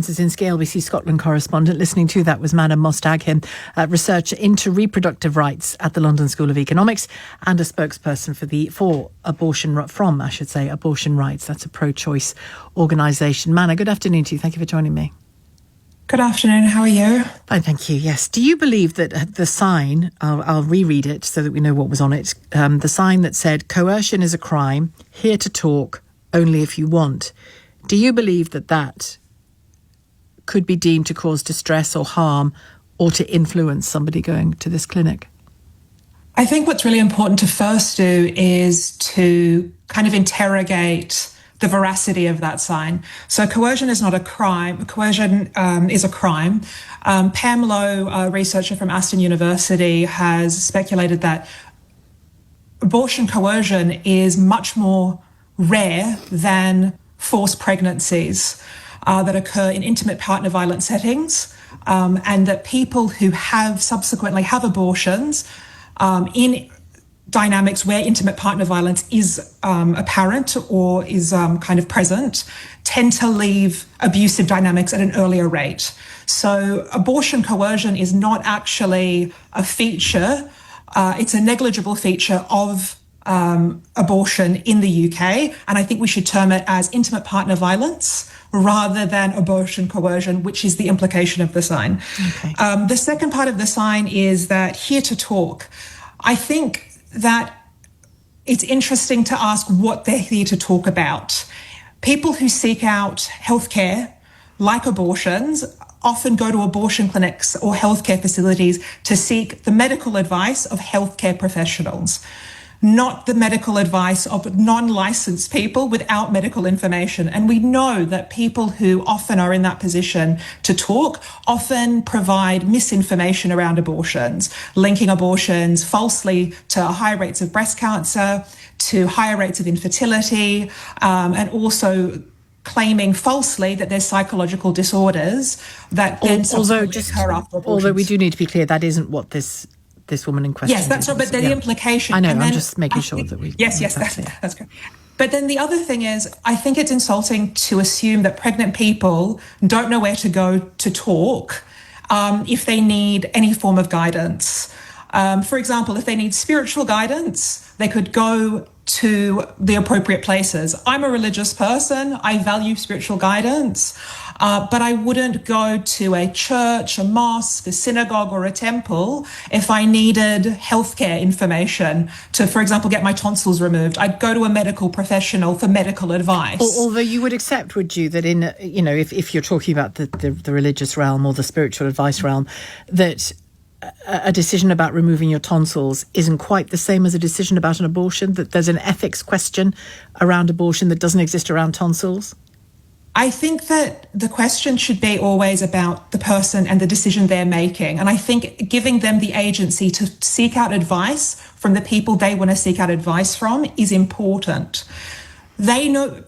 Zinsky, LBC Scotland correspondent. Listening to that was Manna Mostaghim, researcher into reproductive rights at the London School of Economics and a spokesperson for abortion rights. That's a pro-choice organisation. Manna, good afternoon to you. Thank you for joining me. Good afternoon. How are you? Fine, thank you. Yes. Do you believe that the sign, I'll reread it so that we know what was on it, the sign that said, "Coercion is a crime, here to talk, only if you want." Do you believe that could be deemed to cause distress or harm or to influence somebody going to this clinic? I think what's really important to first do is to kind of interrogate the veracity of that sign. So coercion is not a crime. Coercion is a crime. Pam Lowe, a researcher from Aston University, has speculated that abortion coercion is much more rare than forced pregnancies that occur in intimate partner violence settings, and that people who subsequently have abortions in dynamics where intimate partner violence is apparent or is kind of present tend to leave abusive dynamics at an earlier rate. So abortion coercion is not actually a feature, it's a negligible feature of abortion in the UK, and I think we should term it as intimate partner violence rather than abortion coercion, which is the implication of the sign. Okay. The second part of the sign is that here to talk. I think that it's interesting to ask what they're here to talk about. People who seek out healthcare, like abortions, often go to abortion clinics or healthcare facilities to seek the medical advice of healthcare professionals, not the medical advice of non-licensed people without medical information. And we know that people who often are in that position to talk often provide misinformation around abortions, linking abortions falsely to high rates of breast cancer, to higher rates of infertility, and also claiming falsely that there's psychological disorders that then occur after abortions. Although we do need to be clear, that isn't what this woman in question. Yes, that's right. But the implication. I know. I'm just making sure that we. Yes, that's good. But then the other thing is, I think it's insulting to assume that pregnant people don't know where to go to talk if they need any form of guidance. For example, if they need spiritual guidance, they could go to the appropriate places. I'm a religious person. I value spiritual guidance. But I wouldn't go to a church, a mosque, a synagogue or a temple if I needed healthcare information to, for example, get my tonsils removed. I'd go to a medical professional for medical advice. Although you would accept, would you, that in, if you're talking about the religious realm or the spiritual advice realm, that a decision about removing your tonsils isn't quite the same as a decision about an abortion, that there's an ethics question around abortion that doesn't exist around tonsils? I think that the question should be always about the person and the decision they're making. And I think giving them the agency to seek out advice from the people they want to seek out advice from is important.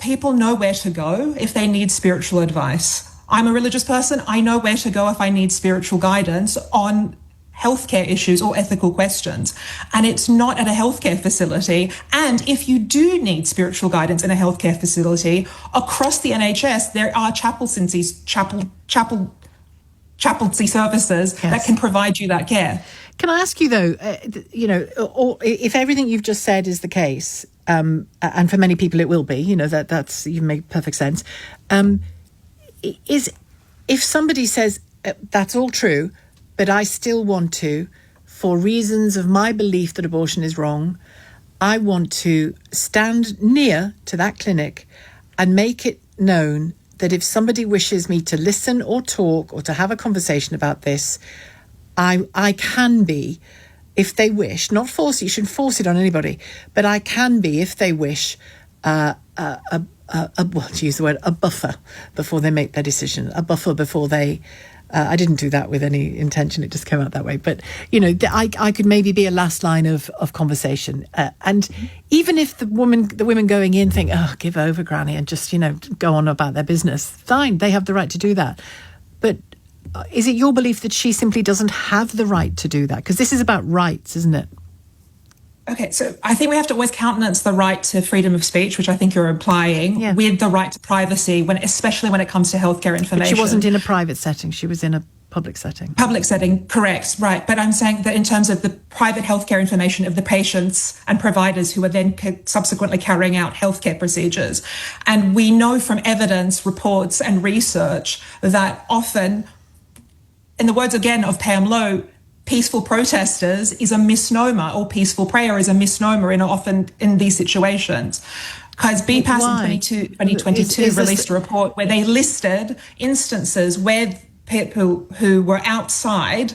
People know where to go if they need spiritual advice. I'm a religious person. I know where to go if I need spiritual guidance on healthcare issues or ethical questions. And it's not at a healthcare facility. And if you do need spiritual guidance in a healthcare facility, across the NHS, there are chaplaincy services that can provide you that care. Can I ask you, though, if everything you've just said is the case, and for many people it will be, that's you make perfect sense, is if somebody says, that's all true, but I still want to, for reasons of my belief that abortion is wrong, I want to stand near to that clinic and make it known that if somebody wishes me to listen or talk or to have a conversation about this, I can be, if they wish, not force it, you shouldn't force it on anybody, but I can be, if they wish, to use the word, a buffer before they make their decision, a buffer before they... I didn't do that with any intention. It just came out that way. But, I could maybe be a last line of conversation. And even if the women going in think, oh, give over, Granny, and just, go on about their business, fine, they have the right to do that. But is it your belief that she simply doesn't have the right to do that? Because this is about rights, isn't it? Okay, so I think we have to always countenance the right to freedom of speech, which I think you're implying, with the right to privacy, especially when it comes to healthcare information. But she wasn't in a private setting, she was in a public setting. Public setting, correct, right. But I'm saying that in terms of the private healthcare information of the patients and providers who are then subsequently carrying out healthcare procedures. And we know from evidence, reports and research that often, in the words again of Pam Lowe, peaceful protesters is a misnomer, or peaceful prayer is a misnomer often in these situations. Because BPAS in 2022 released a report where they listed instances where people who were outside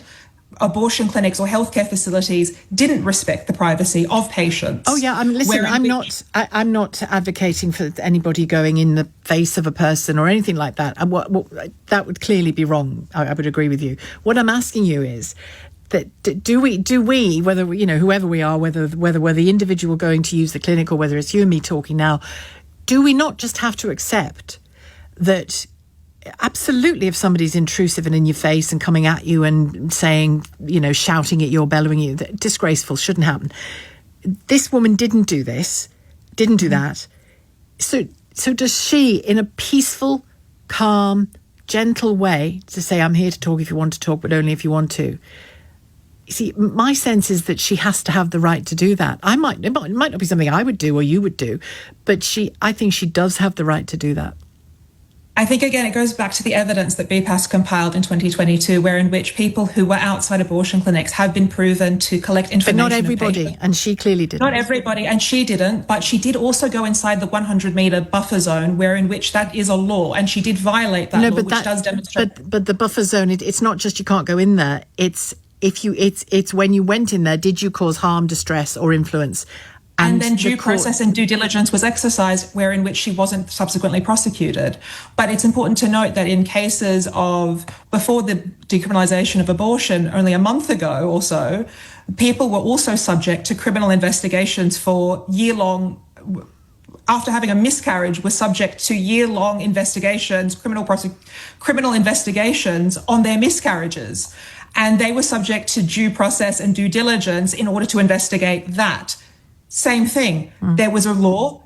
abortion clinics or healthcare facilities didn't respect the privacy of patients. Oh yeah, I'm not advocating for anybody going in the face of a person or anything like that. And what that would clearly be wrong. I would agree with you. What I'm asking you is that do we, whether whoever we are, whether we're the individual going to use the clinic or whether it's you and me talking now, do we not just have to accept that? Absolutely, if somebody's intrusive and in your face and coming at you and saying, shouting at you or bellowing at you, disgraceful, shouldn't happen. This woman didn't do that. So does she, in a peaceful, calm, gentle way, to say, I'm here to talk if you want to talk, but only if you want to. See, my sense is that she has to have the right to do that. It might not be something I would do or you would do, but I think she does have the right to do that. I think, again, it goes back to the evidence that BPAS compiled in 2022, in which people who were outside abortion clinics have been proven to collect information. But not everybody, and she clearly didn't. Not everybody, and she didn't, but she did also go inside the 100-metre buffer zone, in which that is a law, and she did violate that law, which does demonstrate. But the buffer zone, it's not just you can't go in there, it's when you went in there, did you cause harm, distress or influence? And then due process and due diligence was exercised, in which she wasn't subsequently prosecuted. But it's important to note that in cases of before the decriminalisation of abortion, only a month ago or so, people were also subject to criminal investigations for year-long. After having a miscarriage, were subject to year-long investigations, criminal investigations on their miscarriages, and they were subject to due process and due diligence in order to investigate that. Same thing. There was a law.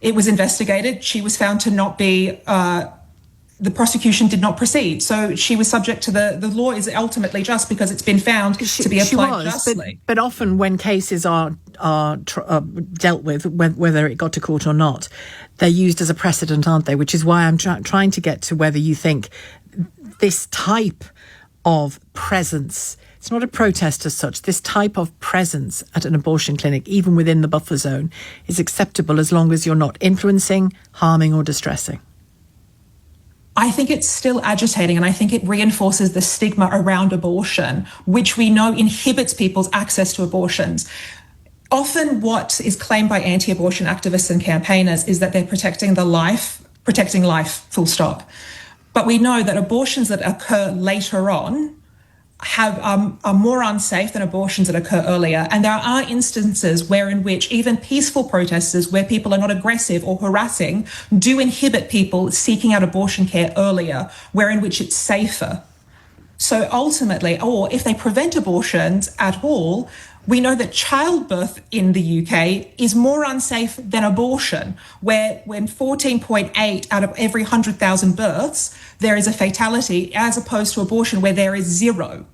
It was investigated. She was found to not be, the prosecution did not proceed. So she was subject to the law is ultimately just because it's been found to be applied justly. But often when cases are dealt with, whether it got to court or not, they're used as a precedent, aren't they? Which is why I'm trying to get to whether you think this type of presence, it's not a protest as such, this type of presence at an abortion clinic, even within the buffer zone, is acceptable as long as you're not influencing, harming or distressing. I think it's still agitating, and I think it reinforces the stigma around abortion, which we know inhibits people's access to abortions. Often what is claimed by anti-abortion activists and campaigners is that they're protecting life, full stop. But we know that abortions that occur later on are more unsafe than abortions that occur earlier. And there are instances in which even peaceful protesters, where people are not aggressive or harassing, do inhibit people seeking out abortion care earlier, in which it's safer. So ultimately, or if they prevent abortions at all, we know that childbirth in the UK is more unsafe than abortion, when 14.8 out of every 100,000 births, there is a fatality, as opposed to abortion where there is 0.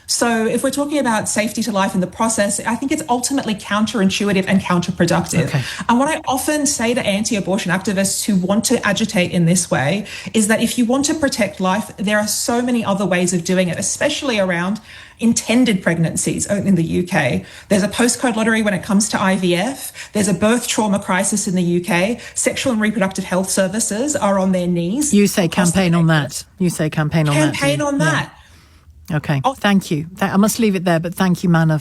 So if we're talking about safety to life in the process, I think it's ultimately counterintuitive and counterproductive. Okay. And what I often say to anti-abortion activists who want to agitate in this way is that if you want to protect life, there are so many other ways of doing it, especially around intended pregnancies in the UK. There's a postcode lottery when it comes to IVF. There's a birth trauma crisis in the UK. Sexual and reproductive health services are on their knees. You say campaign on that. Campaign on that. Okay, thank you. I must leave it there, but thank you, Manna,